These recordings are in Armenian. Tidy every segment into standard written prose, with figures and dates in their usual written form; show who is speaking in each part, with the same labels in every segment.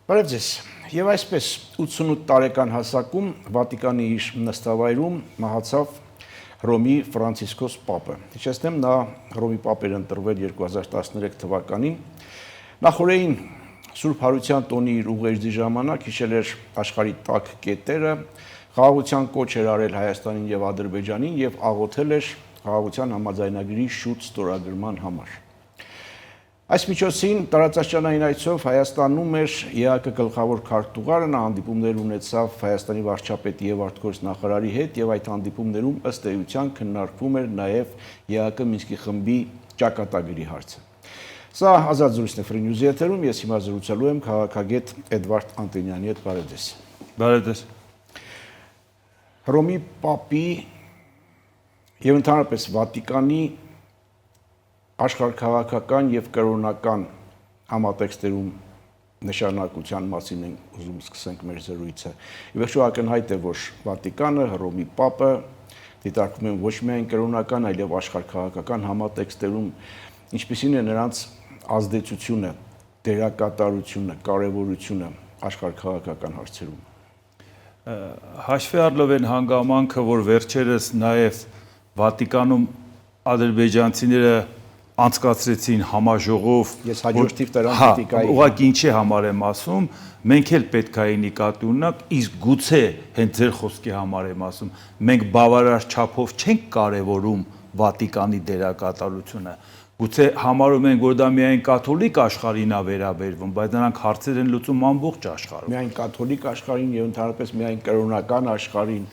Speaker 1: Բարև ձեզ, եւ այսպես 88 տարեկան հասակում Վատիկանի իր նստավայրում մահացավ Հռոմի Ֆրանցիսկոս Պապը։ Հիշեցնեմ, նա Հռոմի Պապ էր ընտրվել 2013 թվականին։ Նախորդին Սուրբ Հարության տոնի իր ուղերձի ժամանակ հիշել էր աշխարհի տաք կետերը, խաղաղության կոչ էր արել Հայաստանին եւ Ադրբեջանին եւ աղոթել էր խաղաղության համաձայնագրի շուտ ստորագրման համար։ Այս միջոցին տարածաշրջանային այցով Հայաստանում էր ԵԱԿ գլխավոր քարտուղարը, նա հանդիպումներ ունեցավ Հայաստանի վարչապետի եւ արտգործնախարարի հետ եւ այդ հանդիպումներում ըստ էության քննարկվում էր նաեւ ԵԱԿ Մինսկի խմբի ճակատագրի հարցը։ Սա ազատ զրույցն է Free News-ի եթերում, ես հիմա զրուցելու եմ քաղաքագետ Էդվարդ Անտոնյանի հետ, բարև ձեզ։
Speaker 2: Բարև ձեզ։
Speaker 1: Հռոմի Պապի եւ ընդհանրապես Վատիկանի աշխարհքաղաքական եւ կրոնական համատեքստերում նշանակության մասին ենք ուզում սկսենք մեր զրույցը։ Ի վերջո ակնհայտ է, որ Վատիկանը, Հռոմի Պապը դիտարկվում են ոչ միայն կրոնական, այլև աշխարհքաղաքական համատեքստերում, ինչպիսին է նրանց ազդեցությունը, դերակատարությունը, կարևորությունը աշխարհքաղաքական հարցերում։
Speaker 2: Հաշվի առնելով այն հանգամանքը, որ վերջերս նաեւ Վատիկանում ադրբեջանցիները անցկացրեցին համաժողով,
Speaker 1: ես հաջորդիվ տրանսպորտիկայի
Speaker 2: ուղղակի ինչի համար եմ ասում, մենք էլ պետք է նկատի ունենանք, իսկ գուցե հենց ձեր խոսքի համար եմ ասում, մենք բավարար չափով չենք կարևորում Վատիկանի դերակատարությունը, գուցե համարում ենք, որ դա միայն կաթոլիկ աշխարհին է վերաբերվում, բայց նրանք հարցեր են լուծում ամբողջ աշխարհում։
Speaker 1: Միայն կաթոլիկ աշխարհին եւ ընդհանրապես միայն կրոնական աշխարհին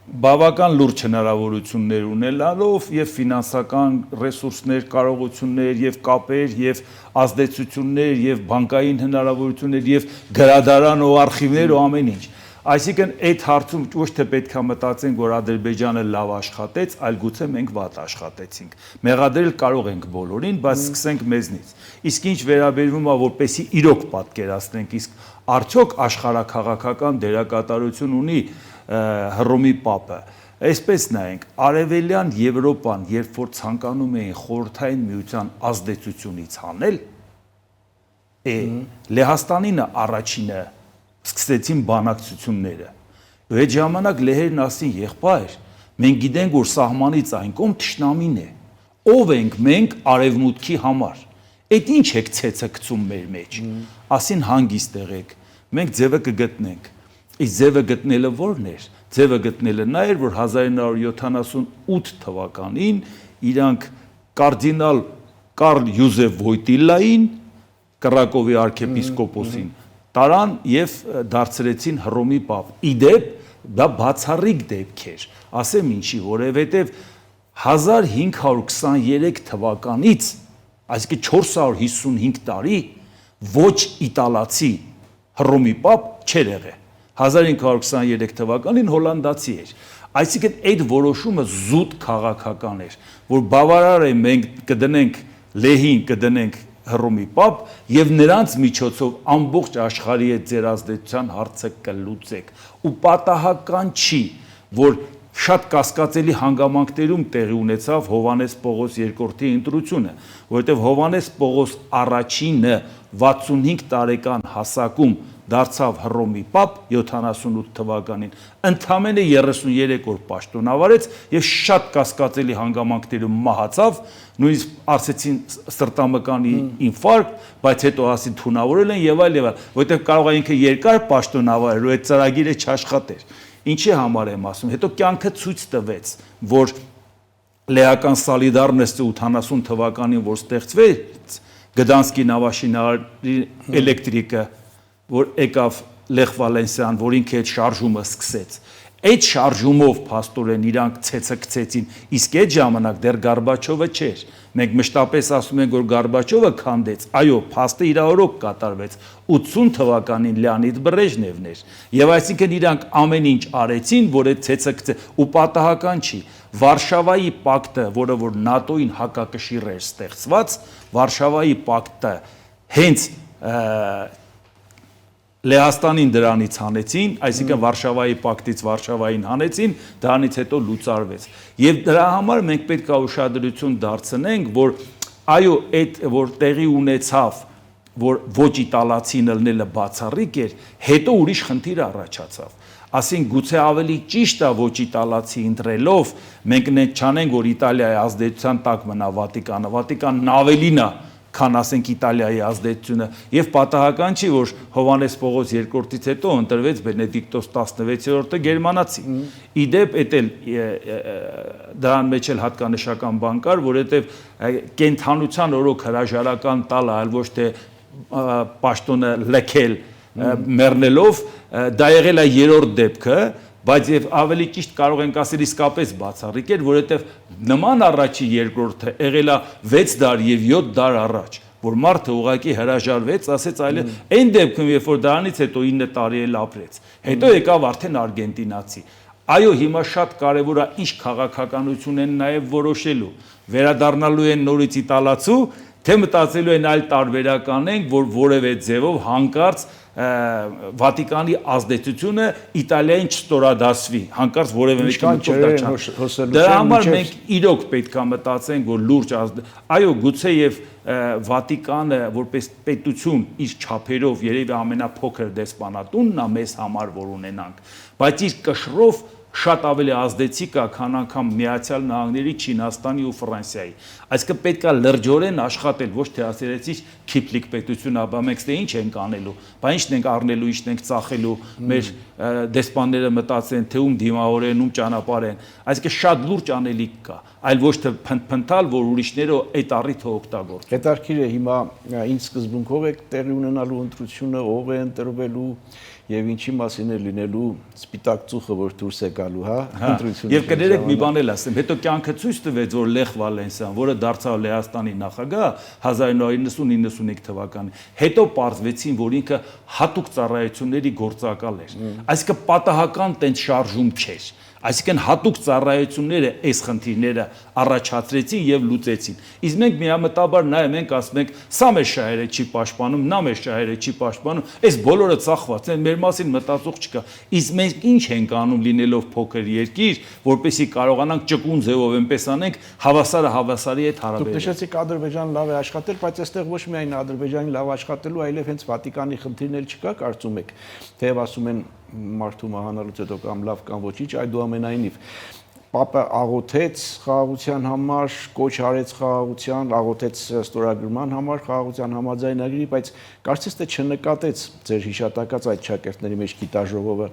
Speaker 2: բավական լուրջ հնարավորություններ ունենալով եւ ֆինանսական ռեսուրսներ, կարողություններ եւ կապեր եւ ազդեցություններ եւ բանկային հնարավորություններ եւ գրադարան ու արխիվներ ու ամեն ինչ։ Այսինքն այդ հարցում ոչ թե պետք է մտածենք, որ Ադրբեջանը լավ աշխատեց, այլ գուցե մենք վատ աշխատեցինք։ Մեղադրել կարող ենք բոլորին, բայց սկսենք մեզնից։ Իսկ ինչ վերաբերվում է, որպեսի իրոք պատկերացնենք, իսկ արդյոք աշխարհաքաղաքական դերակատարություն ունի Հռոմի Պապը, այսպես նայենք, Արևելյան Եվրոպան, երբ որ ցանկանում էին Խորհրդային Միության ազդեցությունից հանել, Լեհաստանին առաջինը սկսեցին բանակցությունները։ Այդ ժամանակ լեհերն ասին, եղբայր, մենք գիտենք, որ սահմանից այն կողմ թշնամին է։ Ով ենք մենք արևմուտքի համար։ Այդ ինչ եք ցեցը գցում մեր մեջ։ Ասին հանգիստ եղեք, մենք ձևը կգտնենք։ Իսկ ձևը գտնելը ո՞րն էր։ Ձևը գտնելը նա էր, որ 1978 թվականին իրանք կարդինալ Կարլ Յուզեֆ Վոյտիլային, Կրակովի arczepiskopos-ին, տարան եւ դարձրեցին Հռոմի Պապ։ Իդեպ դա բացառիկ դեպք էր։ Ասեմ ինչի, որովհետեւ 1523 թվականից, այսինքն 455 տարի ոչ իտալացի Հռոմի Պապ չէր եղել։ 1523 թվականին հոլանդացի էր։ Այսինքն այդ որոշումը զուտ քաղաքական էր, որ բավարար է մենք կդնենք Լեհին, կդնենք Հռոմի Պապ եւ նրանց միջոցով ամբողջ աշխարհի հետ ձեր ազդեցության հարցը կլուծեք։ Ու պատահական չի, որ շատ կասկածելի հանգամանքներում տեղի ունեցավ Հովհաննես Պողոս II-ի ընտրությունը, որովհետև Հովհաննես Պողոս I-ը 65 տարեկան հասակում դարձավ Հռոմի Պապ 78 թվականին, ընդամենը 33 օր պաշտոնավարեց եւ շատ կասկածելի հանգամանքներում մահացավ, նույնիսկ ասեցին սրտամկանի ինֆարկտ, բայց հետո ասին թունավորել են եւ այլ, որովհետեւ կարող է ինքը երկար պաշտոնավարել ու այդ ծրագիրը չաշխատեր։ Ինչի համար եմ ասում, հետո կյանքը ցույց տվեց, որ լեհական Սոլիդարնեսը 80 թվականին որ ստեղծվեց, Գդանսկի նավաշինարարի էլեկտրիկը, որ եկավ Լեխ Վալենսիան, որ ինքը այդ շարժումը սկսեց։ Այդ շարժումով փաստորեն իրանք ցեցը գցեցին, իսկ այդ ժամանակ դեռ Գորբաչովը չէր։ Մենք մշտապես ասում ենք, որ Գորբաչովը քանդեց, այո, փաստը իր օրոք կատարվեց 80 թվականին Լեոնիդ Բրեժնևն էր։ Եվ այսինքն իրանք ամեն ինչ արեցին, որ այդ ցեցը գցե, ու պատահական չի։ Վարշավայի պակտը, որը որ ՆԱՏՕ-ին հակակշիռ էր ստեղծված, Վարշավայի պակտը հենց Լեհաստանին դրանից հանեցին, այսինքն Վարշավայի պակտից Վարշավային հանեցին, դրանից հետո լուծարվեց։ Եվ դրա համար մենք պետք է ուշադրություն դարձնենք, որ այո, այդ որ տեղի ունեցավ որ ոչ իտալացին ելնելը բացառիկ էր, հետո ուրիշ խնդիր առաջացավ։ Ասենք գուցե ավելի ճիշտ է ոչ իտալացի ընտրելով, մենք չանենք, որ Իտալիայի ազդեցության տակ մնա Վատիկանը, Վատիկանն ավելին է, քան ասենք Իտալիայի ազդեցությունը, եւ պատահական չի, որ Հովհաննես Պողոս II-ից հետո ընտրվեց Բենեդիկտոս 16-րդը գերմանացի։ Իդեպ էդ էլ դրան մեջ էլ հատկանշական բան կար, որովհետեւ կենթանության օրոք հրաժարական տալը, այլ ոչ թե պաշտոնը լքել մեռնելով, դա եղել է երրորդ դեպքը, բայց եւ ավելի ճիշտ կարող ենք ասել իսկապես բացառիկ էր, որովհետեւ նման առաջի երկրորդը եղել է 6 դար եւ 7 դար առաջ, որ մարդը ուղղակի հրաժարվեց, ասեց այլ այն դեպքում, երբ որ դրանից հետո 9 տարի էլ ապրեց։ Հետո եկավ արդեն արգենտինացի։ Այո, հիմա շատ կարևոր է ինչ քաղաքականություն են նաեւ որոշելու։ Վերադառնալու են նորից իտալացու, թե մտածելու են այլ տարբերական են, որ որևէ ձևով հանկարծ Վատիկանի ազդեցությունը Իտալիային չստորադասվի, հանկարծ որևէ մեկի մտորտաչան։ Դրա համար մենք իրոք պետք է մտածենք, որ լուրջ այո, գուցե եւ Վատիկանը որպես պետություն իր չափերով երևի ամենափոքր դեսպանատունն է մեզ համար, որ ունենանք, բայց իր կշռով շատ ավելի ազդեցիկ է, քան անգամ Միացյալ Նահանգների, Չինաստանի ու Ֆրանսիայի։ Այսինքն պետք է լրջորեն աշխատել, ոչ թե ասերեցի քիփլիկ պետություն, ապա մենք ստե ինչ ենք անելու, բա ինչն ենք առնելու, ինչն ենք ծախելու, մեր դեսպանները մտածեն, թե ում դիմավորեն, ում ճանապարհեն։ Այսինքն շատ լուրջ անելիք կա, այլ ոչ թե փնթփնթալ, որ ուրիշները այդ առիթը օգտագործեն։
Speaker 1: Հետարքիր է հիմա ինչ սկզբունքով է տեղի ունենալու ընտրությունը, ով է ընտրվելու եւ ինչի մասին է լինելու սպիտակ ծուխը, որ դուրս է գալու, հա, ընտրությունը։
Speaker 2: Եվ կներեք մի բան էլ ասեմ, հետո կյանքը ցույց տվեց, որ Լեխ Վալենսյան, որը դարձավ Լեհաստանի նախագահ 1990-95 թվականին, հետո պարզվեցին, որ ինքը հատուկ ծառայությունների գործակալ էր։ Այսինքն պատահական տենց շարժում չէր։ Այսինքն հատուկ ծառայությունները այս խնդիրները առաջացրեցին եւ լուծեցին։ Իսկ մենք միամտաբար նայում ենք, ասում ենք, սա մեր շահերը չի պաշտպանում, նա մեր շահերը չի պաշտպանում, այս բոլորը ծախված են, մեր մասին մտածող չկա։ Իսկ մենք ինչ ենք անում լինելով փոքր երկիր, որպեսզի կարողանանք ճկուն ձևով այնպես անենք, հավասարը հավասարի հետ հարաբերել։
Speaker 1: Դուք նշեցիք Ադրբեջանը լավ է աշխատել, բայց այստեղ ոչ միայն Ադրբեջանի լավ աշխատելու, այլև հենց Վատիկանի խնդիրն էլ չկա, կարծում եք, թեև ասում են մարդու մահանալուց հետո կամ լավ կամ ոչինչ, այդուամենայնիվ Պապը աղոթեց խաղաղության համար, կոչ արեց խաղաղության, աղոթեց ստորագրման համար խաղաղության համաձայնագրի, բայց կարծես թե չնկատեց ձեր հիշատակած այդ շակերտների մեջ գիտաժողովը,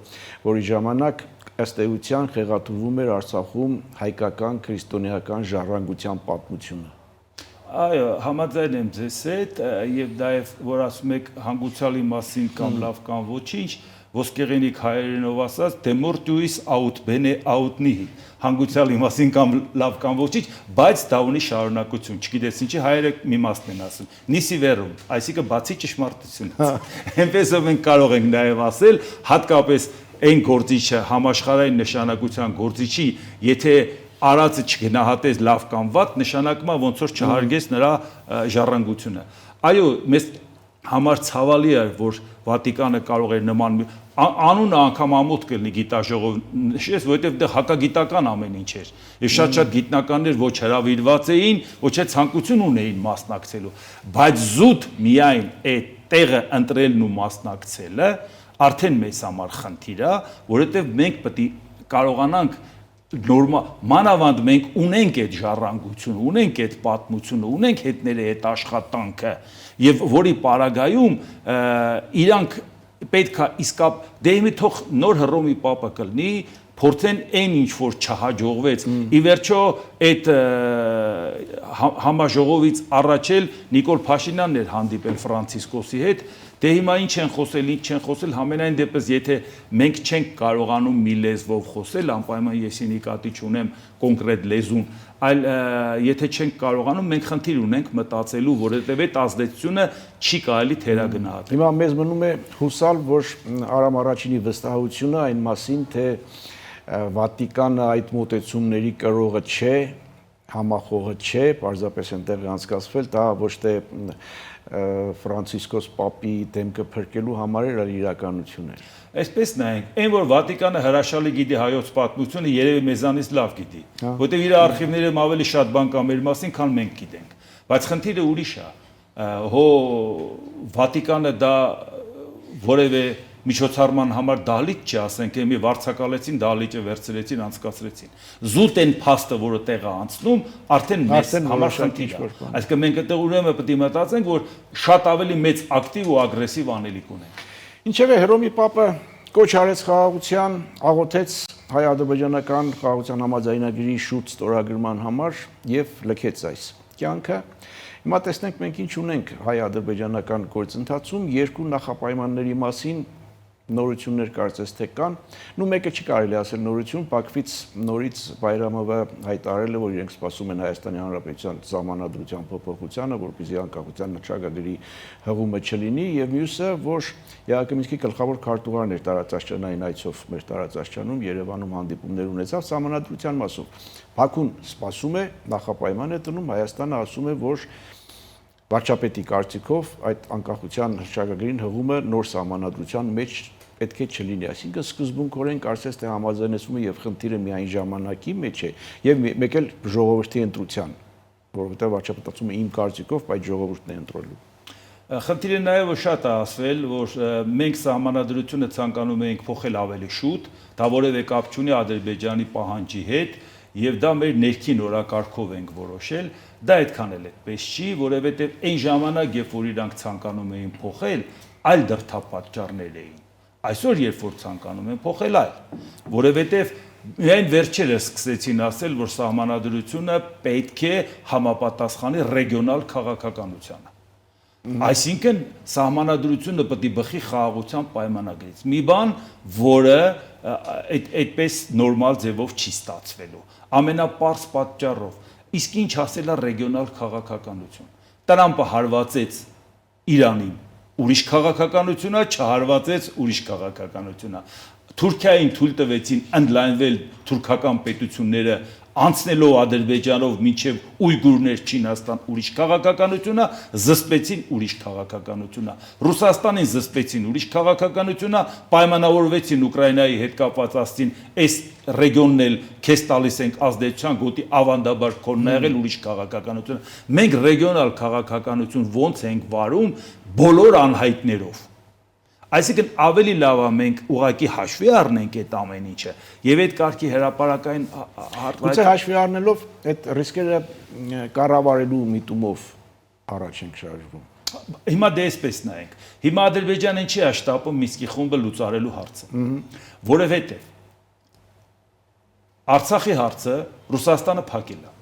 Speaker 1: որի ժամանակ ըստ էության խեղաթյուրվում էր Արցախում հայկական քրիստոնեական ժառանգության պատմությունը։
Speaker 2: Այո, համաձայն եմ ձեզ հետ, եւ դա է, որ ասում եք հանգուցալի մասին կամ լավ կամ ոչինչ, ոսկեղենիկ հայերենով ասած, de mortuis aut bene aut nihil, հանգուցալի մասին կամ լավ կամ ոչինչ, բայց դա ունի շարունակություն, չգիտես ինչի հայերը մի մասն են ասում, nisi verum, այսինքն բացի ճշմարտությունից։ Այնպես մենք կարող ենք նաեւ ասել, հատկապես այն գործիչը համաշխարհային նշանակության գործիչի, եթե արածը չգնահատես լավ կամ վատ, նշանակում է ոնց որ չհարգես նրա ժառանգությունը։ Այո, մեզ համար ցավալի է, որ Վատիկանը կարող էր նման անունը անգամ ամոթ կլինի գիտաժողով նշես, որովհետև դա հակագիտական ամեն ինչ էր։ Եվ շատ գիտնականներ ոչ հրավիրված էին, ոչ էլ ցանկություն ունեին մասնակցելու, բայց զուտ միայն այդ տեղը ընտրելն ու մասնակցելը արդեն մեզ համար խնդիր է, որովհետև մենք պետք է կարողանանք մանավանդ մենք ունենք այդ ժառանգությունը, ունենք այդ պատմությունը, ունենք հետները այդ աշխատանքը եւ որի պարագայում իրանք պետք է իսկապ դե մի թող նոր Հռոմի Պապը կլինի, փորձեն այն ինչ որ չհաջողվեց։ Ի վերջո այդ համաժողովից առաջ էլ Նիկոլ Փաշինյանն էր հանդիպել Ֆրանցիսկոսի հետ, դե հիմա ինչ են խոսել, ինչ չեն խոսել, համենայն դեպս եթե մենք չենք կարողանում մի լեզվով խոսել, անպայման ես նկատի չունեմ կոնկրետ լեզուն, այլ եթե չենք կարողանում, մենք խնդիր ունենք մտածելու, որովհետև այդ ազդեցությունը չի կարելի թերագնահատել։
Speaker 1: Հիմա մեզ մնում է հուսալ, որ Արամ առաջինի վստահությունը այն մասին, թե Վատիկանը այդ մոտեցումների կրողը չէ, համախոհը չէ, պարզապես այնտեղ անցկացվել, դա ոչ թե Ֆրանցիսկոս Պապի դեմքը փրկելու համար էր, այլ իրականություն էր։
Speaker 2: Այսպես նայենք, այն որ Վատիկանը հրաշալի գիտի հայոց պատմությունը, երևի մեզանից լավ գիտի, որտեղ իր արխիվներում ավելի շատ բան կա մեր մասին, քան մենք գիտենք։ Բայց խնդիրը ուրիշ է։ հո Վատիկանը դա որևէ միջոցառման համար դահլիճ չի, ասենք, մի վարձակալեցին, դահլիճը վերցրեցին, անցկացրեցին։ Զուտ են փաստը, որը տեղը անցնում, արդեն մեծ համար խնդիր է։ Այսինքն մենք այդտեղ ուրեմն պետք է մտածենք, որ շատ ավելի մեծ ակտիվ ու ագրեսիվ անելիք ունենք։
Speaker 1: Ինչևէ Հռոմի Պապը կոչ արեց խաղաղության, աղոթեց հայ-ադրբեջանական խաղաղության համաձայնագրի շուրջ ստորագրման համար եւ լքեց այս կյանքը։ Հիմա տեսնենք մենք ինչ ունենք հայ-ադրբեջանական գործընթացում, երկու նախապայմանների մասին նորություններ կարծես թե կան, մեկը չի կարելի ասել նորություն, Բաքվից նորից Բայրամովը հայտարարել է, որ իրենք սպասում են Հայաստանի Հանրապետության սահմանադրության փոփոխությանը, որպեսզի անկախության հռչակագրի հղումը չլինի, եւ մյուսը, որ ԵԱՀԿ Մինսկի գլխավոր քարտուղարն էր տարածաշրջանային այցով մեր տարածաշրջանում Երևանում հանդիպումներ ունեցավ սահմանադրության մասով։ Բաքուն սպասում է, նախապայման է տնում, Հայաստանը ասում է, որ վարչապետի կարծիքով այդ անկախության հռչակագրին հղումը նոր սահմանադրության մեջ պետք է չլինի, այսինքն սկզբունքորեն կարծես թե համաձայնեցումը եւ խնդիրը միայն ժամանակի մեջ է եւ մեկ էլ ժողովրդի ընտրության, որովհետեւ վարչապետացումը իմ կարծիքով այդ ժողովուրդն է ընտրելու։
Speaker 2: Խնդիրը նաեւ շատ է ասվել, որ մենք սահմանադրությունը ցանկանում ենք փոխել ավելի շուտ, դա որևէ կապ չունի Ադրբեջանի պահանջի հետ եւ դա մեր ներքին օրակարգով ենք որոշել, դա այդքան էլ այդպես չի, որովհետեւ այն ժամանակ, երբ որ իրանք ցանկանում էին փոխել, այլ դրդապատճառներ էին։ Այսօր երբ որ ցանկանում են փոխել այլ, որովհետեւ միայն վերջերս սկսեցին ասել, որ սահմանադրությունը պետք է համապատասխանի ռեգիոնալ քաղաքականությանը։ Այսինքն սահմանադրությունը պետք է բխի խաղաղության պայմանագրից։ Մի բան, որը այդպես նորմալ ձևով չի ստացվելու։ Ամենապարզ պատճառով։ Իսկ ինչ ասել է ռեգիոնալ քաղաքականություն։ Տրամպը հարվածեց Իրանին ուրիշ քաղաքականությունա, չհարվածեց ուրիշ քաղաքականությունա։ Թուրքիային թույլ տվեցին ընդլայնվել թուրքական պետությունները անցնելով Ադրբեջանով մինչև Ույգուրներ, Չինաստան ուրիշ քաղաքականությունա, զսպեցին ուրիշ քաղաքականությունա։ Ռուսաստանին զսպեցին ուրիշ քաղաքականությունա, պայմանավորվեցին Ուկրաինայի հետ կապված ասցին, այս ռեգիոնն էլ քեզ տալիս ենք ազդեցության գոտի ավանդաբար քոնն ա եղել ուրիշ քաղաքականությունը։ Մենք ռեգիոնալ քաղաքականություն ոնց ենք վարում բոլոր անհայտներով։ Այսինքն ավելի լավ է մենք ուղղակի հաշվի առնենք այդ ամեն ինչը եւ այդ կարգի հրապարակային
Speaker 1: Գուցե հաշվի առնելով այդ ռիսկերը կառավարելու միտումով առաջ ենք շարժվում։
Speaker 2: Հիմա դե էսպես նայենք։ Հիմա Ադրբեջանը ինչի է շտապում Մինսկի խումբը լուծարելու հարցը։ Որովհետեւ Արցախի հարցը Ռուսաստանը փակել է։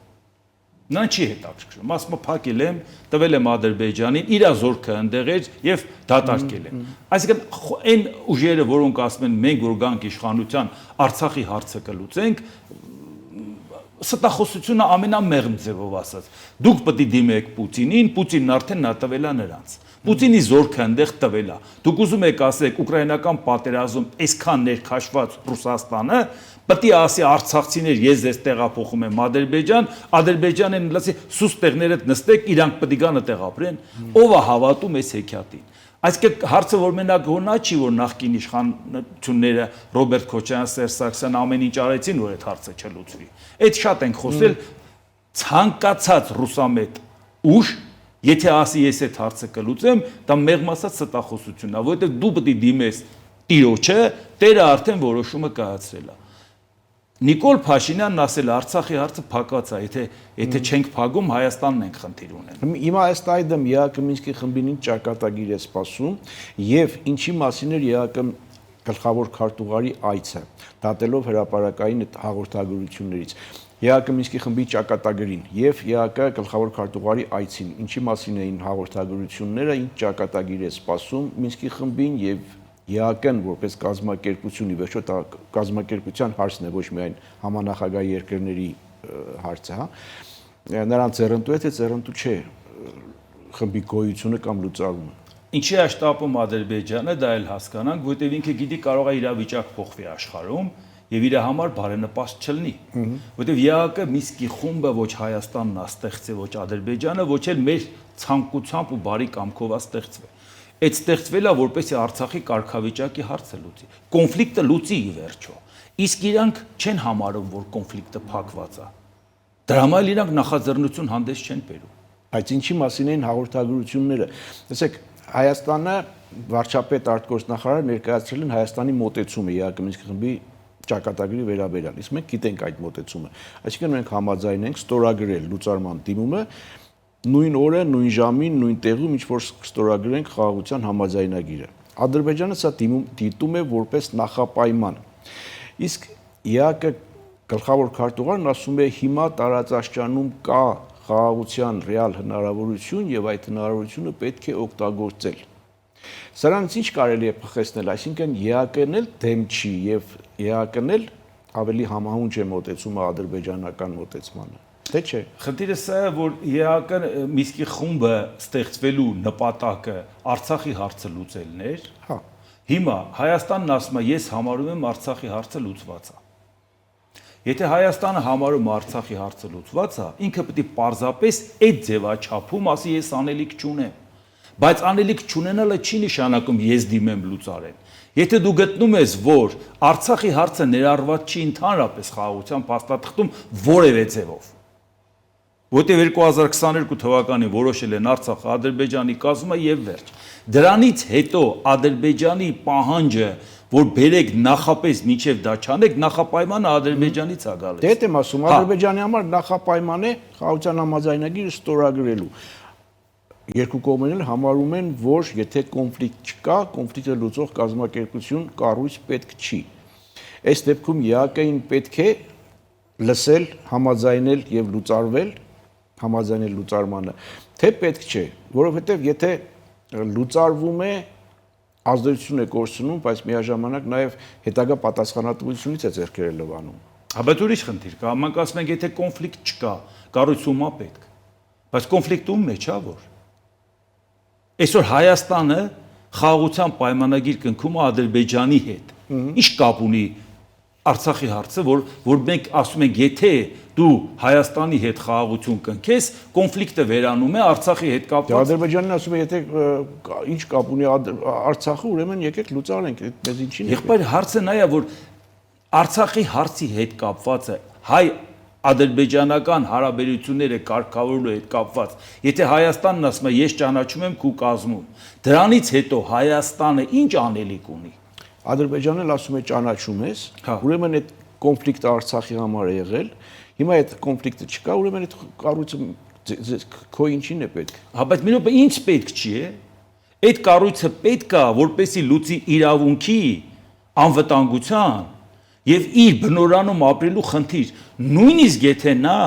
Speaker 2: Նա չի հետաքրքրում, ասում է փակել եմ, տվել եմ Ադրբեջանին, իր զորքը ընդեղ էր եւ դատարկել եմ։ Այսինքն այն ուժերը, որոնք ասում են մենք որ գանք իշխանության Արցախի հարցը կլուծենք, ստախոսությունը ամենամեղմ ձևով ասած։ Դուք պետք է դիմեք Պուտինին, Պուտինն արդեն նա տվել է նրանց։ Պուտինի զորքը ընդեղ տվել է։ Դուք ուզում եք ասեք ուկրաինական պատերազմ այսքան ներքաշված Ռուսաստանը պետք է ասի արցախցիներ ես ձեզ տեղափոխում եմ Ադրբեջան, Ադրբեջանին լսի սուս տեղներդ նստեք, իրանք պետք է գան այդտեղ ապրեն, ով է հավատում այս հեքիաթին։ Այսինքն հարցը որ մենակ հոնա չի, որ նախկին իշխանությունները Ռոբերտ Քոչարյան, Սերժ Սարգսյան ամեն ինչ արեցին, որ այդ հարցը չլուծվի։ Այդ շատ ենք խոսել ցանկացած ռուսամետ ուժ, եթե ասի ես այդ հարցը կլուծեմ, դա մեղմ ասած ստախոսությունն է, որովհետև դու պետք է դիմես տիրոջը, Տերը արդեն որոշումը կայացրել է։ Նիկոլ Փաշինյանն ասել Արցախի հարցը փակված է, եթե չենք փակում Հայաստանն ենք խնդիր ունեն։
Speaker 1: Հիմա ըստ այդմ ԵԱՀԿ Մինսկի խմբին ինչ ճակատագիր է սպասում եւ ինչի մասին էր ԵԱՀԿ գլխավոր քարտուղարի այցը, դատելով հրապարակային հաղորդագրություններից։ ԵԱՀԿ Մինսկի խմբի ճակատագրին եւ ԵԱՀԿ գլխավոր քարտուղարի այցին, ինչի մասին էին հաղորդագրությունները, ինչ ճակատագիր է սպասում Մինսկի խմբին եւ ԵԱՀԿ-ն որպես կազմակերպություն, ի վերջո դա կազմակերպության հարցն է, ոչ միայն համանախագահ երկրների հարցը, հա։ Նրանց ձեռնտու է, թե ձեռնտու չէ խմբի գոյությունը կամ լուծարումը։
Speaker 2: Ինչի է շտապում Ադրբեջանը, դա էլ հասկանանք, որտեղ ինքը գիտի կարող է իրավիճակ փոխվի աշխարհում եւ իր համար բարենպաստ չլինի։ Որտեղ ԵԱՀԿ Մինսկի խումբը ոչ Հայաստանն է ստեղծել, ոչ Ադրբեջանը, ոչ էլ մեր ցանկությամբ ու բարի կամքով է ստեղծվել։ Այդ ստեղծվել է որպեսզի Արցախի կարգավիճակի հարցը լուծի։ Կոնֆլիկտը լուծի ի վերջո։ Իսկ իրանք չեն համարում, որ կոնֆլիկտը փակված է։ Դրա համար իրանք նախաձեռնություն հանդես չեն բերում։
Speaker 1: Բայց ինչի մասին էին հաղորդագրությունները։ Տեսեք, Հայաստանը վարչապետ արտգործնախարար ներկայացրել են Հայաստանի մոտեցումը ԵԱԿ Մինսկի խմբի ճակատագրի վերաբերյալ։ Իսկ մենք գիտենք այդ մոտեցումը։ Այսինքն մենք համաձայն ենք ստորագրել լուծարման դիմումը նույն օրը, նույն ժամին, նույն տեղում ինչ որ ստորագրենք խաղաղության համաձայնագիրը։ Ադրբեջանը սա դիտում է որպես նախապայման։ Իսկ ԵԱԿ գլխավոր քարտուղարն ասում է հիմա տարածաշրջանում կա խաղաղության ռեալ հնարավորություն եւ այդ հնարավորությունը պետք է օգտագործել։ Սրանից ինչ կարելի է փոխեցնել, այսինքն ԵԱԿ-ն էլ դեմ չի եւ ԵԱԿ-ն էլ ավելի համահունչ է մոտեցումը ադրբեջանական մոտեցմանը։ Թե չէ։
Speaker 2: Խնդիրը սա է, որ ԵԱԿ Մինսկի խումբը ստեղծվելու նպատակը Արցախի հարցը լուծելն էր։
Speaker 1: Հա։
Speaker 2: Հիմա Հայաստանն ասում է, ես համարում եմ Արցախի հարցը լուծված է։ Եթե Հայաստանը համարում է Արցախի հարցը լուծված է, ինքը պետք է պարզապես այդ ձևաչափում ասի ես անելիք չունեմ։ Բայց անելիք չունենալը չի նշանակում ես դիմեմ լուծարեն։ Եթե դու գտնում ես, որ Արցախի հարցը ներառված չի ընդհանրապես խաղաղության փաստաթղթում որևէ ձևով, որտեղ 2022 թվականին որոշել են Արցախը Ադրբեջանի կազմը եւ վերջ։ Դրանից հետո Ադրբեջանի պահանջը, որ բերեք նախապես միջև դա չանեք, նախապայմանը Ադրբեջանից է գալիս։
Speaker 1: Դե եմ ասում, Ադրբեջանի համար նախապայման է խաղաղության համաձայնագիրը ստորագրելու։ Երկու կողմերն համարում են, որ եթե կոնֆլիկտ չկա, կոնֆլիկտը լուծող կազմակերպություն կառույց պետք չի։ Այս դեպքում ԵԱԿ-ին պետք է լսել, համաձայնել եւ լուծարվել, համաձայնել լուծարմանը, թե պետք չէ, որովհետեւ եթե լուծարվում է ազդեցություն է կորցնում, բայց միաժամանակ նաեւ հետագա պատասխանատվությունից է ձեռքերը լվանում։
Speaker 2: Հա բայց ուրիշ խնդիր կա, մենք ասում ենք, եթե կոնֆլիկտ չկա, կառույցում է պետք։ Բայց կոնֆլիկտում է, չէ՞ որ։ Այսօր Հայաստանը խաղաղության պայմանագիր կնքում է Ադրբեջանի հետ։ Ինչ կապ ունի Արցախի հարցը, որ մենք ասում ենք, եթե դու Հայաստանի հետ խաղաղություն կնքես, կոնֆլիկտը վերանում է Արցախի հետ կապված։
Speaker 1: Ադրբեջանն ասում է, եթե ինչ կապ ունի Արցախը, ուրեմն եկեք լուծարենք, այդպես ինչի՞ն է։
Speaker 2: Եղբայր հարցը նա է, որ Արցախի հարցի հետ կապված է հայ ադրբեջանական հարաբերությունները կարգավորելու հետ կապված։ Եթե Հայաստանն ասում է, ես ճանաչում եմ քու կազմում, դրանից հետո Հայաստանը ինչ անելիք ունի։
Speaker 1: Ադրբեջանն էլ ասում է ճանաչում ես, ուրեմն այդ կոնֆլիկտը Արցախի համար է եղել, հիմա այդ կոնֆլիկտը չկա, ուրեմն այդ կառույցը քո ինչին է պետք։
Speaker 2: Հա, բայց մի րոպե ինչ պետք չի է։ Այդ կառույցը պետք է, որպեսզի լուծի իրավունքի անվտանգության եւ իր բնորանում ապրելու խնդիր, նույնիսկ եթե նա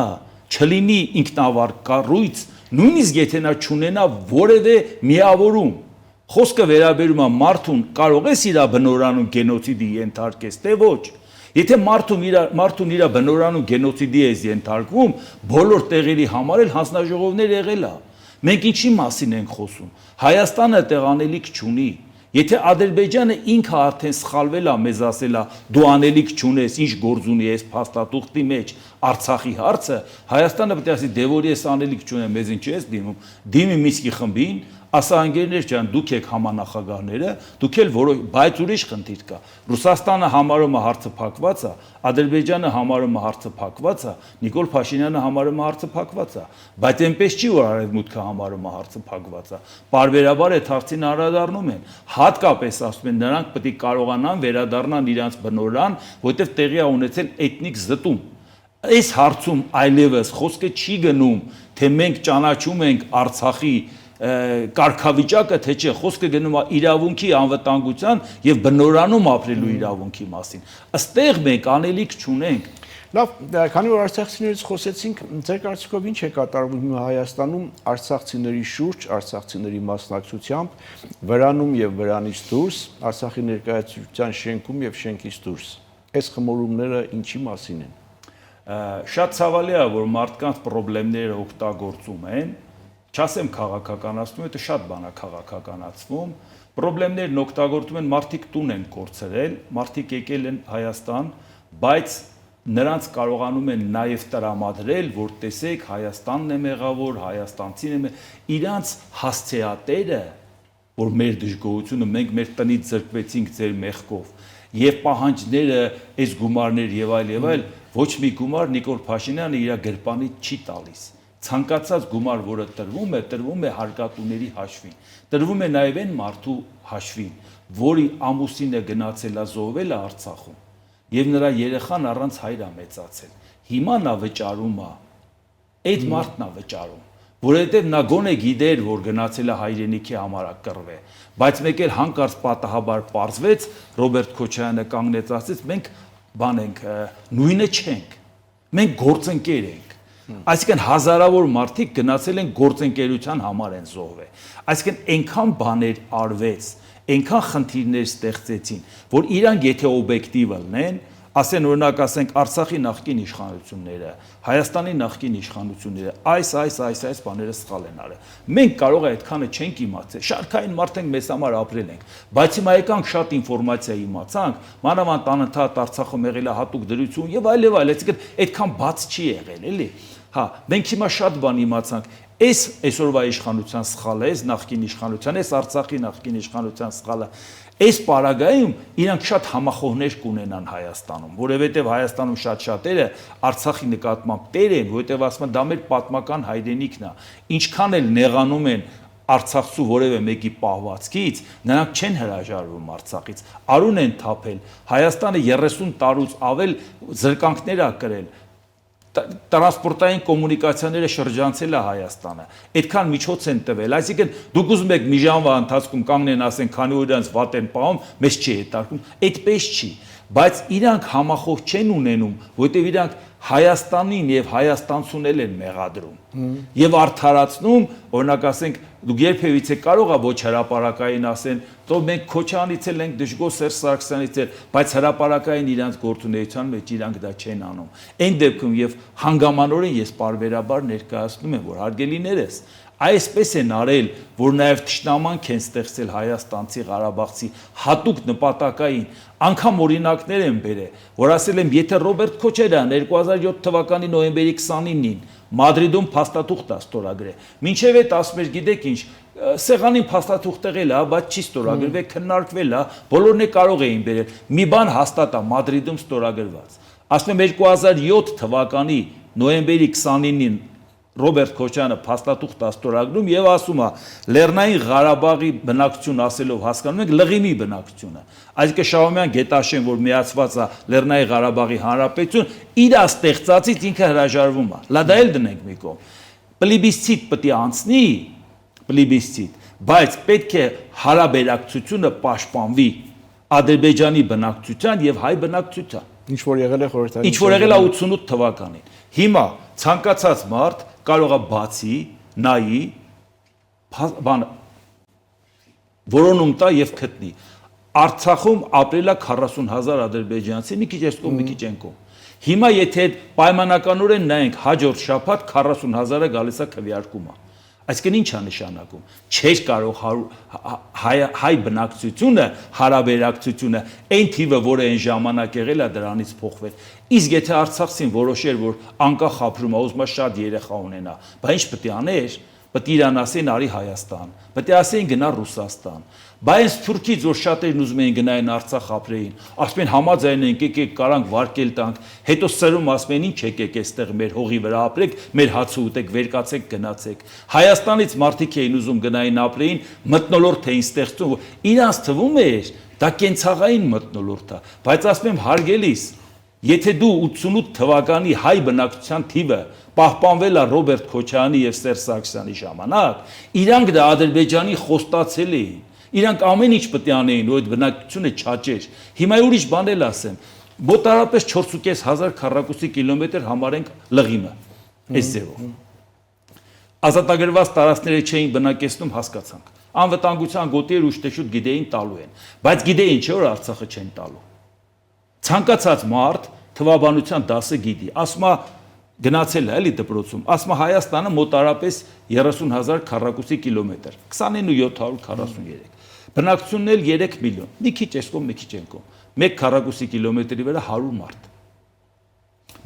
Speaker 2: չլինի ինքնավար կառույց, նույնիսկ եթե նա չունենա որևէ միավորում, խոսքը վերաբերում է մարդուն, կարող ես իր բնորանում գենոցիդի ենթարկես, թե ոչ։ Եթե մարդուն իր բնորանում գենոցիդի է ենթարկվում, բոլոր տեղերի համար էլ հանձնաժողովներ եղել է։ Մենք ինչի մասին ենք խոսում։ Հայաստանը տեղանելիք չունի։ Եթե Ադրբեջանը ինքը արդեն սխալվել է, մեզ ասել է, դու անելիք չունես, ինչ գործ ունի այս փաստաթուղթի մեջ Արցախի հարցը, Հայաստանը պետք է ասի, դե որ ես անելիք չունեմ, մեզ ինչ ես դիմում, դիմի Մինսկի խմբին, ասա անգերներ ջան, դուք եք համանախագահները, դուք էլ բայց ուրիշ խնդիր կա։ Ռուսաստանը համարում է հարցը փակված է, Ադրբեջանը համարում է հարցը փակված է, Նիկոլ Փաշինյանը համարում է հարցը փակված է, բայց այնպես չի, որ Արևմուտքը համարում է հարցը փակված է։ Պարբերաբար այդ հարցին անդրադառնում են։ Հատկապես ասում են, նրանք պետք է կարողանան վերադառնան իրենց բնորան, որտեղ տեղի է ունեցել էթնիկ զտում։ Այս հարցում այլևս խոսքը չի գնում, թե մենք ճանաչում ենք Արցախի կարգավիճակը, թե չէ, խոսքը գնում է իրավունքի անվտանգության եւ բնորանում ապրելու իրավունքի մասին։ Այստեղ մենք անելիք չունենք։
Speaker 1: Լավ, քանի որ արցախցիներից խոսեցինք, ձեր կարծիքով ինչ է կատարվում Հայաստանում արցախցիների շուրջ, արցախցիների մասնակցությամբ, վրանում եւ վրանից դուրս, Արցախի ներկայացության շենքում եւ շենքից դուրս։ Այս խմորումները ինչի մասին են։
Speaker 2: Շատ ցավալի է, որ մարդկանց խնդիրները օգտագործում են, չասեմ քաղաքականացնում, դա շատ բան է քաղաքականացվում, խնդիրներն օգտագործում են, մարդիկ տուն են կորցրել, մարդիկ եկել են Հայաստան, բայց նրանց կարողանում են նաև տրամադրել, որ տեսեք, Հայաստանն է մեղավոր, հայաստանցին է, իրանց հասցեատերը, որ մեր դժգոհությունը մենք մեր տնից զրկվեցինք ձեր մեղքով, եւ պահանջները, այս գումարներ եւ այլ, ոչ մի գումար Նիկոլ Փաշինյանը իր գրպանից չի տալիս։ ցանկացած գումար, որը տրվում է հարկատուների հաշվին, տրվում է նաև այն մարդու հաշվին, որի ամուսինը գնացել է զոհվել է Արցախում եւ նրա երեխան առանց հայր է մեծացել։ Հիմա նա վճարում է, այդ մարդն է վճարում, որովհետեւ նա գոնե գիտեր, որ գնացել է հայրենիքի համար կռվե, բայց մեկ էլ հանկարծ պատահաբար պարզվեց, Ռոբերտ Քոչարյանը կանգնեց ասեց, մենք բան ենք, նույնը չենք, մենք գործընկեր ենք։ Այսինքն հազարավոր մարդիկ գնացել են գործընկերության համար են զոհվել։ Այսինքն այնքան բաներ արվեց, այնքան խնդիրներ ստեղծեցին, որ իրանք եթե օբյեկտիվ լինեն, ասեն օրինակ ասենք Արցախի նախկին իշխանությունները, Հայաստանի նախկին իշխանությունները այս բաները սխալ են արել։ Մենք կարող է այդքանը չենք իմացել, շարքային մարդ ենք, մեզ համար ապրել ենք, բայց հիմա եկանք շատ ինֆորմացիա իմացանք, մանավանդ անընդհատ Արցախում եղել է հատուկ դրություն եւ այլ, այսինքն այդքան բաց չի եղել, էլի։ Հա, մենք հիմա շատ բան իմացանք, այսօրվա իշխանության սխալը, այս նախկին իշխանության, այս Արցախի նախկին իշխանության սխալը, այս պարագայում իրանք շատ համախոհներ կունենան Հայաստանում, որովհետև Հայաստանում շատ շատերը Արցախի նկատմամբ տեր են, որովհետև ասում են դա մեր պատմական հայրենիքն է, ինչքան էլ նեղանում են Արցախցու որևէ մեկի պահվածքից, նրանք չեն հրաժարվում Արցախից, արուն են թափել, Հայաստանը 30 տարուց ավել զրկանքներ ա կրել, տրանսպորտային կոմունիկացիաները շրջանցել է Հայաստանը, այդքան միջոց են տվել, այսինքն դուք ուզում եք մի ժամվա ընթացքում կանգնեն ասեն, քանի որ իրանց վատ են պահում, մեզ չի հետարկում, այդպես չի, բայց իրանք համախոհ չեն ունենում, որտեղ իրանք Հայաստանին եւ հայաստանցուն են մեղադրում եւ արդարացնում, օրինակ ասենք, դուք երբևիցե կարող է ոչ հրապարակային ասեն, թող մենք Քոչյանից էլ ենք դժգոհ Սերժ Սարգսյանից էլ, բայց հրապարակային իրանց գործունեության մեջ իրանք դա չեն անում։ Այն դեպքում եւ հանգամանորեն ես բարբերաբար ներկայացնում եմ, որ հարգելիներս այսպես են արել, որ նաև թշնամանք են ստեղծել հայաստանցի, ղարաբաղցի հատուկ նպատակային, անգամ օրինակներ են բերել, որ ասել եմ, եթե Ռոբերտ Քոչարյան 2007 թվականի նոյեմբերի 29-ին Մադրիդում փաստաթուղթ է ստորագրել, մինչև այդ ասում էր, գիտեք ինչ, սեղանին փաստաթուղթ եղել է, բայց չի ստորագրվել, քննարկվել է, բոլորն է կարող էին բերել, մի բան հաստատ է Մադրիդում ստորագրված։ Ասում եմ 2007 թվականի նոյեմբերի 29-ին Ռոբերտ Քոչարյանը փաստաթուղթ է ստորագրում եւ ասում է Լեռնային Ղարաբաղի բնակչություն ասելով հասկանում ենք Լղիմի բնակչությունը, այսինքն Շահումյան Գետաշեն, որ միացված է Լեռնային Ղարաբաղի Հանրապետություն, իր ստեղծածից ինքը հրաժարվում է, լա դա էլ դնենք մի կողմ, պլեբիսցիտ պետք է անցնի, պլեբիսցիտ, բայց պետք է հարաբերակցությունը պաշտպանվի Ադրբեջանի բնակչության եւ հայ բնակչության, ինչ որ եղել է 88 թվականին։ Հիմա ցանկացած մարդ կարող է բացի, նայի, բան որոնում տա եւ գտնի։ Արցախում ապրել է 40,000 ադրբեջանցի, մի քիչ այս կողմ, մի քիչ այն կողմ։ Հիմա եթե պայմանականորեն նայենք հաջորդ շաբաթ 40,000-ը գալիս է քվեարկումը։ Այսինքն ի՞նչ է նշանակում։ Չէր կարող հայ բնակչությունը, հարաբերակցությունը, այն թիվը, որը այն ժամանակ եղել է, դրանից փոխվել։ Իսկ եթե Արցախցին որոշեր, որ անկախ ապրում է, ուզում է շատ երեխա ունենա, բայց ինչ պետք է աներ։ Պետք է իրան ասեն արի Հայաստան, պետք է ասեն գնա Ռուսաստան։ Բայց Թուրքից որ շատերն ուզում էին գնային Արցախ ապրեին, ասում են համաձայնենք, եկեք կարանք վարկել տանք, հետո սրում ասում են ինչ եկեք այստեղ մեր հողի վրա ապրեք, մեր հացը ուտեք, վերկացեք, գնացեք։ Հայաստանից մարդիկ էին ուզում գնային ապրեին, մթնոլորտ էին ստեղծում, իրանց թվում էր դա կենցաղային մթնոլորտ է, բայց ասում եմ հարգելիս, եթե դու 88 թվականի հայ բնակչության թիվը պահպանվել է Ռոբերտ Քոչարյանի եւ Սերժ Սարգսյանի ժամանակ, իրանք դա Ադրբեջանի խոստացել էին։ Իրանք ամեն ինչ պետք է անեին, որ այդ բնակչությունը չաճեր։ Հիմա ուրիշ բան էլ ասեմ, մոտարապես 4,500 քառակուսի կիլոմետր համարենք Լղիմը, այս ձևով։ Ազատագրված տարածքները չէին բնակեցնում, հասկացանք։ Անվտանգության գոտիեր ուշտեշուտ գիտեին տալու են, բայց գիտեին չէ որ Արցախը չեն տալու։ Ցանկացած մարդ թվաբանության դասը գիտի, ասում է գնացել է էլի դպրոցում, ասում է Հայաստանը մոտարապես 30,000 քառակուսի կիլոմետր, 29,743, բնակչությունն էլ 3 միլիոն, մի քիչ այս կողմ, մի քիչ այն կողմ, 1 քառակուսի կիլոմետրի վրա 100 մարդ։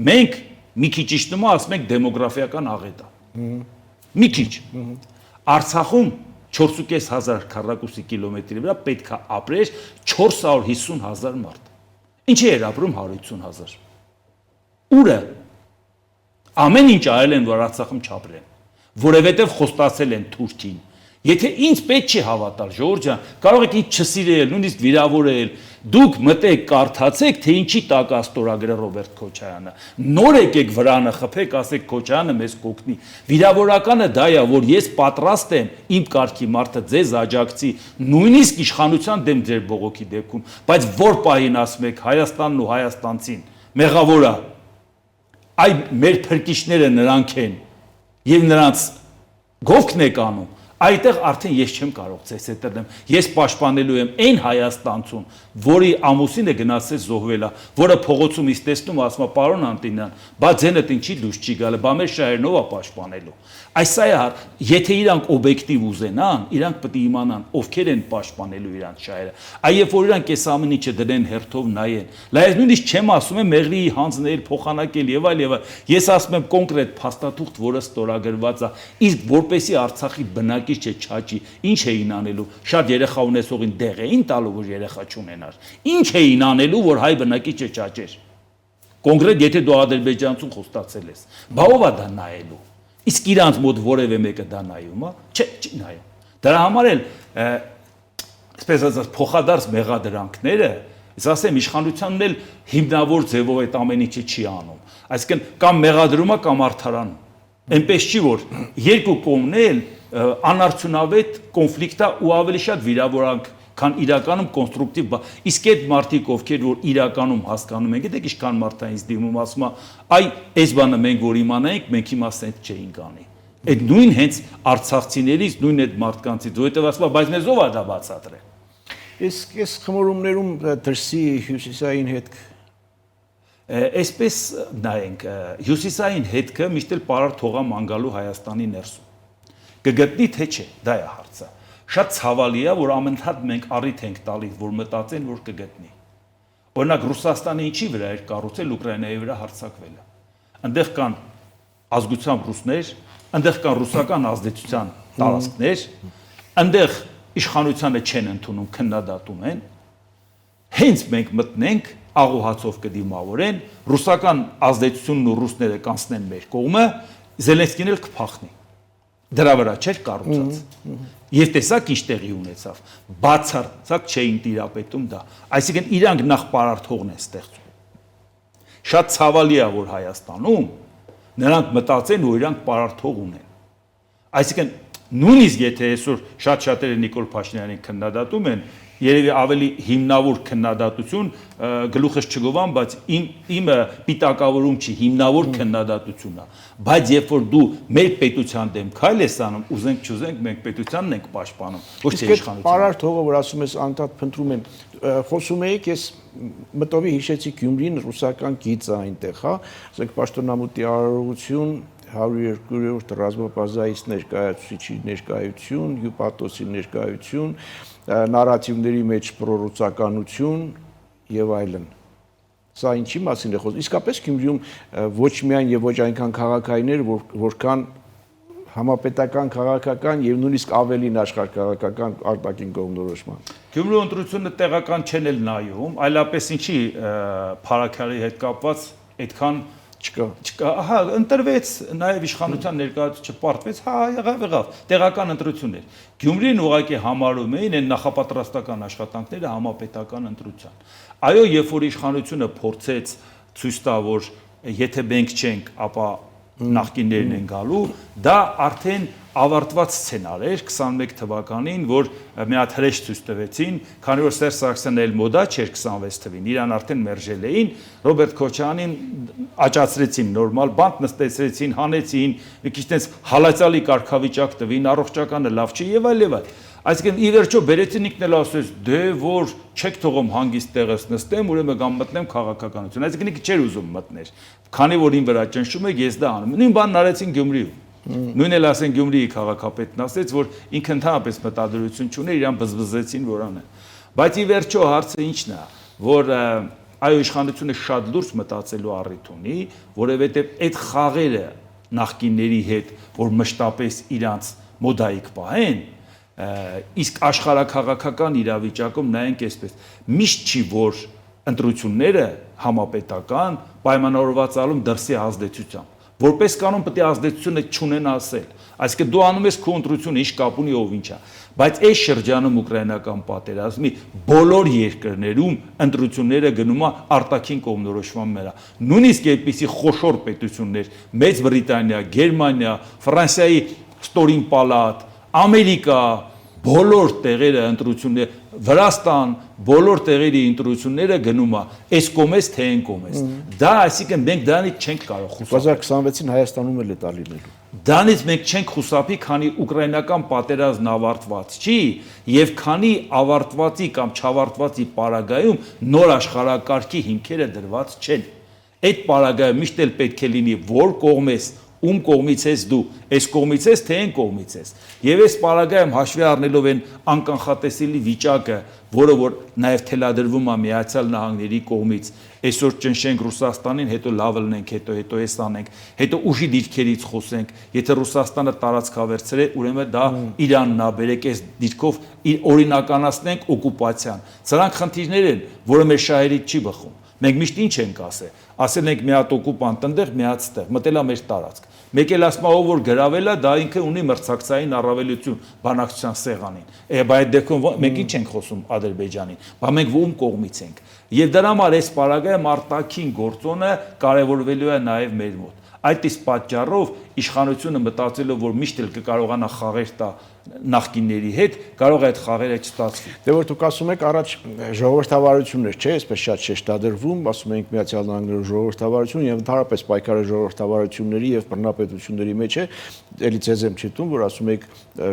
Speaker 2: Մենք մի քիչ իշտնում ասում ենք դեմոգրաֆիական աղետ է, մի քիչ։ Արցախում 4,500 քառակուսի կիլոմետրի վրա պետք է ապրեր 450,000 մարդ։ Ինչի էր ապրում 150,000։ Ուրը Ամեն ինչ արել են, որ Արցախում չապրեն, որովհետև խոստացել են Թուրքին։ Եթե ինձ պետք չի հավատալ, Ժողովուրդ ջան, կարող եք ինձ չսիրել, նույնիսկ վիրավորել, դուք մտեք, կարդացեք, թե ինչի տակ է ստորագրել Ռոբերտ Քոչարյանը։ Նոր եկեք վրանը խփեք, ասեք Քոչարյանը մեզ կօգնի։ Վիրավորականը դա է, որ ես պատրաստ եմ իմ կարգի մարդը ձեզ աջակցի, նույնիսկ իշխանության դեմ ձեր բողոքի դեպքում, բայց որ պահին ասում եք Հայաստանն ու հայաստանցին մեղավոր է, այ մեր փրկիչները նրանք են եւ նրանց գովքն եք անում, այդտեղ արդեն ես չեմ կարող ձեզ հետ դեմ։ Ես պաշտպանելու եմ այն Հայաստանցուն, որի ամուսինը գնացել զոհվել է, որը փողոցում իսկ տեսնում ասում է պարոն Անտինյան, բա ձենդ ինչի դուրս չի գալը, բա մեր շահերն ով է պաշտպանելու։ Այս է, եթե իրանք օբյեկտիվ ուզենան, իրանք պետք է իմանան ովքեր են պաշտպանելու իրանք շահերը։ Այ երբ որ իրանք այս ամեն ինչը դրեն հերթով նայեն, լայ նույնիսկ չեմ ասում եմ մեղրի հանձնել, փոխանակել եւ այլ եւ այլ։ Ես ասում եմ կոնկրետ փաստաթուղթ, որը ստորագրված է, իսկ որպեսի Արցախի բնակիչ չաճի, ինչ էին անելու։ Շատ երեխա ունեցողին դեղ էին տալու, որ երեխա չունենար։ Ինչ էին անելու, որ հայ բնակիչը չաճեր։ Կոնկրետ եթե դու ադրբեջանցուն խոստացել ես, բա ով է դա նայելու։ Իսկ իրանց մոտ որևէ մեկը դա նայում է, չի նայում։ Դրա համար էլ այսպես ասած փոխադարձ մեղադրանքները, ես ասեմ իշխանությանն էլ հիմնավոր ձևով այդ ամեն ինչը չի անում։ Այսինքն կամ մեղադրում է կամ արդարանում։ Այնպես չի որ երկու կողմն էլ անարդյունավետ կոնֆլիկտ է ու ավելի շատ վիրավորանք քան իրականում կոնստրուկտիվ իսկ այդ մարդիկ ովքեր որ իրականում հասկանում են գիտեք ինչքան մարդ է ինձ դիմում ասում է այ այս բանը մենք որ իմանայինք մենք հիմա ասենք չէինք անի այդ նույն հենց արցախցիներից նույն այդ մարդկանցից որովհետև ասում է բայց մեզ ով է դա բացատրել
Speaker 1: իսկ այս խմորումներում դրսի հյուսիսային հետք
Speaker 2: այսպես նայենք հյուսիսային հետքը միշտ էլ պարար թողա մանգալու Հայաստանի ներսում կգտնի թե չէ դա է հարցը Շատ ցավալի է, որ ամենհատ մենք առիթ ենք տալիս, որ մտածեն, որ կգտնի։ Օրինակ Ռուսաստանը ինչի վրա էր կառուցել Ուկրաինայի վրա հարձակվելը։ Այնտեղ կան ազգությամբ ռուսներ, այնտեղ կան ռուսական ազդեցության տարածքներ, այնտեղ իշխանությանը չեն ընդունում, քննադատում են։ Հենց մենք մտնենք, աղոհացով կդիմավորեն, ռուսական ազդեցությունն ու ռուսները կանցնեն մեր կողմը, Զելենսկին էլ կփախնի։ Դրա վրա չէր կառուցած։ Եվ տեսակ ինչ տեղի ունեցավ։ Բացարձակ չէին տիրապետում դա։ Այսինքն իրանք նախ պարարթողն են ստեղծում։ Շատ ցավալի է, որ Հայաստանում նրանք մտածեն, որ իրանք պարարթող ունեն։ Այսինքն նույնիսկ եթե այսօր շատ-շատերը Նիկոլ Փաշինյանին քննադատում են, երևի ավելի հիմնավոր քննադատություն գլուխս չգովան, բայց իմը պիտակավորում չի, հիմնավոր քննադատությունն է։ Բայց երբ որ դու մեր պետության դեմ քայլ ես անում, ուզենք չուզենք մենք պետությանն ենք պաշտպանում, ոչ թե իշխանությունը։
Speaker 1: Պարարտ հողը, որ ասում ես անդադ փնտրում են, խոսում եք, ես մտովի հիշեցի Գյումրին ռուսական գիծ է այնտեղ, հա, ասենք պաշտոնամուտի արարողություն 102-րդ ռազմապազայից ներկայացուցիչի ներկայություն, հյուպատոսի ներկայություն, նարատիվների մեջ պրոռուսականություն եւ այլն։ Սա ինչի մասին է խոսքը։ Իսկապես Գյումրիում ոչ միայն եւ ոչ այնքան քաղաքայիններ, որքան համապետական քաղաքական եւ նույնիսկ ավելին աշխարհքաղաքական արտաքին կողմնորոշման։
Speaker 2: Գյումրու ընտրությունը տեղական չեն էլ նայում, այլապես ինչի փարաքարի հետ կապված այդքան չկա, ահա, ընտրվեց, նաև իշխանության ներկայացուցիչը պարտվեց, հա, եղավ, տեղական ընտրություններ։ Գյումրին ուղղակի համարում էին այն նախապատրաստական աշխատանքները համապետական ընտրության։ Այո, երբ որ իշխանությունը փորձեց ցույց տա, որ եթե մենք չենք, ապա նախկիններն են գալու, դա արդեն ավարտված սցենար էր 21 թվականին, որ մի հատ հրեշ ցույց տվեցին, քանի որ Սերժ Սարգսյանն էլ մոդա չէր 26 թվին, իրան արդեն մերժել էին, Ռոբերտ Քոչարյանին աճացրեցին նորմալ, բանտ նստեցրեցին, հանեցին, մի քիչ տես հալածալի կարգավիճակ տվին, առողջականը լավ չի եւ այլ եւ այլ։ Այսինքն ի վերջո բերեցին ինքն էլ ասեց, դե որ չեք թողում հանգիստ տեղս նստեմ, ուրեմն գամ մտնեմ քաղաքականություն։ Այսինքն ինքը չէր ուզում մտներ։ Քանի որ ին վրա ճնշում եք, ես դա անում։ Նույն բանն արեցին Գյումրիում։ Նույն էլ ասեն Գյումրիի քաղաքապետն ասեց, որ ինքը ընդհանրապես մտադրություն չուներ, իրան բզբզեցին, որ անեն։ Բայց ի վերջո հարցը ինչն է, որ այո իշխանությունը շատ լուրջ մտածելու առիթ ունի, որովհետև այդ խաղերը նախկինների հետ, որ մշտապես իրանց մոդայիկ պահեն, իսկ աշխարհաքաղաքական իրավիճակում նայենք այսպես միշտ չի որ ընտրությունները համապետական պայմանավորված ալում դրսի ազդեցությամբ որպես կանոն պետք է ազդեցությունը չունեն ասել։ Այսինքն դու անում ես քո ընտրությունը, ինչ կապ ունի ով ինչա։ Բայց այս շրջանում ուկրաինական պատերազմի բոլոր երկրներում ընտրությունները գնում է արտաքին կողմնորոշման վրա։ Նույնիսկ այդպիսի խոշոր պետություններ, Մեծ Բրիտանիա, Գերմանիա, Ֆրանսիայի ստորին պալատ, Ամերիկա, բոլոր տեղերը ընտրությունները, Վրաստան, բոլոր տեղերի ընտրությունները գնում է այս կողմից թե այն կողմից։ Դա այսինքն մենք դրանից չենք կարող խուսափել։
Speaker 1: 2026-ին Հայաստանում էլ է տա լինելու։
Speaker 2: Դրանից մենք չենք խուսափի, քանի ուկրաինական պատերազմն ավարտված չի, եւ քանի ավարտվածի կամ չավարտվածի պարագայում նոր աշխարհակարգի հիմքերը դրված չեն։ Այդ պարագայում միշտ էլ պետք է լինի որ կողմից ում կողմից ես դու, այս կողմից ես թե այն կողմից ես։ Եվ այս պարագայում հաշվի առնելով այն անկանխատեսելի վիճակը, որը որ նաև թելադրվում է Միացյալ Նահանգների կողմից, այսօր ճնշենք Ռուսաստանին, հետո լավ լնենք, հետո էս անենք, հետո ուժի դիրքերից խոսենք, եթե Ռուսաստանը տարածք ավերցրե, ուրեմն դա Իրանն է, բերեք այս դիրքով օրինականացնենք օկուպացիան։ Սրանք խնդիրներ են, որը մեր շահերից չի բխում։ Մենք միշտ ինչ ենք ասել ենք մի հատ օկուպանտ ընդեղ, մի հատ ստեղ, մտել է մեր տարածք։ Մեկ էլ ասում ով որ գրավել է, դա ինքը ունի մրցակցային առավելություն բանակցության սեղանին։ Բայց այդ դեպքում մենք ինչ ենք խոսում Ադրբեջանին, բա մենք ում կողմից ենք։ Եվ դրա համար այս պարագայում արտաքին գործոնը կարևորվելու է նաև մեր մոտ։ Այդ իսկ պատճառով իշխանությունը մտածելով, որ միշտ էլ կկարողանա խաղեր տա նախկինների հետ, կարող է այդ խաղերը չստացվի։
Speaker 1: Դե որ դուք ասում եք առաջ ժողովրդավարություններ, չէ՞, այսպես շատ շեշտադրվում, ասում ենք Միացյալ Նահանգների ժողովրդավարություն եւ ընդհանրապես պայքարը ժողովրդավարությունների եւ բռնապետությունների մեջ է, էլի ցեզ եմ չտում, որ ասում եք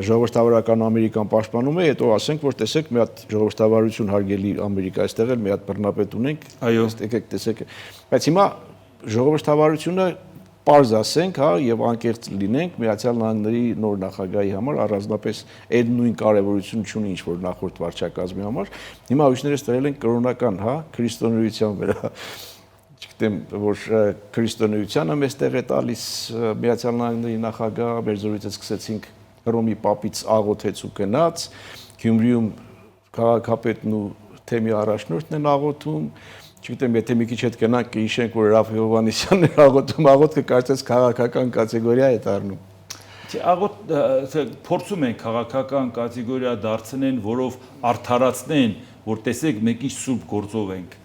Speaker 1: ժողովրդավարական Ամերիկան պաշտպանում է, հետո ասենք, որ տեսեք մի հատ ժողովրդավարություն հարգելի Ամերիկա, այստեղ էլ մի հատ բռնապետ ունենք,
Speaker 2: այո,
Speaker 1: եկեք տեսեք։ Բայց հիմա ժողովրդավարությունը պարզ ասենք, հա, եւ անկեղծ լինենք, Միացյալ Նահանգների նոր նախագահի համար առանձնապես այդ նույն կարևորություն չունի ինչ որ նախորդ վարչակազմի համար։ Հիմա ուրիշներս տվել են կրոնական, հա, քրիստոնեության վրա։ Չգիտեմ, որ քրիստոնեությանը մեզ տեղ է տալիս Միացյալ Նահանգների նախագահ, մեր զորույցը սկսեցինք Հռոմի պապից աղոթեց ու գնաց, Գյումրիում քաղաքապետն ու թեմի առաջնորդն են աղոթում։ Չգիտեմ, եթե մի քիչ հետ գնանք կհիշենք, որ Ռաֆ Հովհաննիսյանն էր աղոթում, աղոթքը կարծես քաղաքական կատեգորիա է դառնում։
Speaker 2: Փորձում են քաղաքական կատեգորիա դարձնեն, որով արդարացնեն, որ տեսեք մենք ինչ սուրբ գործով ենք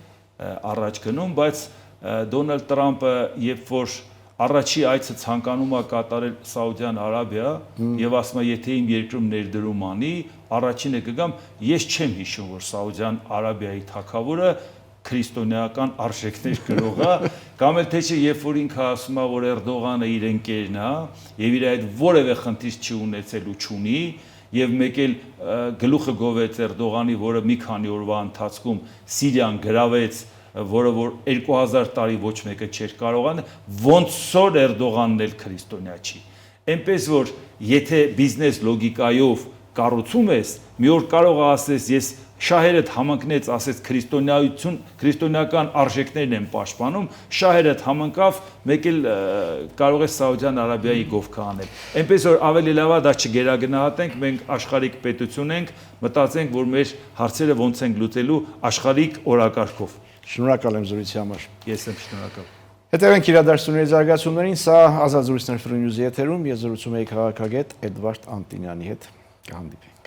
Speaker 2: առաջ գնում, բայց Դոնալդ Տրամպը երբ որ առաջի այցը ցանկանում է կատարել Սաուդյան Արաբիա եւ ասում է եթե իմ երկրում ներդրում անի, առաջինը կգամ, ես չեմ հիշում, որ Սաուդյան Արաբիայի թագավորը քրիստոնեական արժեքներ գրող է, կամ էլ թե չէ երբ որ ինքը ասում է, որ Էրդողանը իր ընկերն է եւ իր այդ որևէ խնդիր չի ունեցել ու չունի, եւ մեկ էլ գլուխը գովեց Էրդողանի, որը մի քանի օրվա ընթացքում Սիրիան գրավեց, որը որ 2000 տարի ոչ մեկը չէր կարողան, ոնց որ Էրդողանն էլ քրիստոնյա չի։ Էնպես որ եթե բիզնես լոգիկայով կառուցում ես, մի օր կարող է ասես ես շահերդ համընկնեց, ասես քրիստոնեական արժեքներն են պաշտպանում, շահերդ համընկավ, մեկ էլ կարող է Սաուդյան Արաբիայի գովքա անել։ Էնպես որ ավելի լավ է դա չգերագնահատենք, մենք աշխարհիկ պետություն ենք, մտածենք, որ մեր հարցերը ոնց ենք լուծելու աշխարհիկ օրակարգով։
Speaker 1: Շնորհակալ եմ զրույցի համար։
Speaker 2: Ես եմ շնորհակալ։
Speaker 1: Հետևենք իրադարձությունների զարգացումներին, սա Ազատ զրույցներ Free News-ի եթերում, ես զրուցում եի քաղաքագետ Էդվարդ Անտինյանի հետ, կհանդիպենք։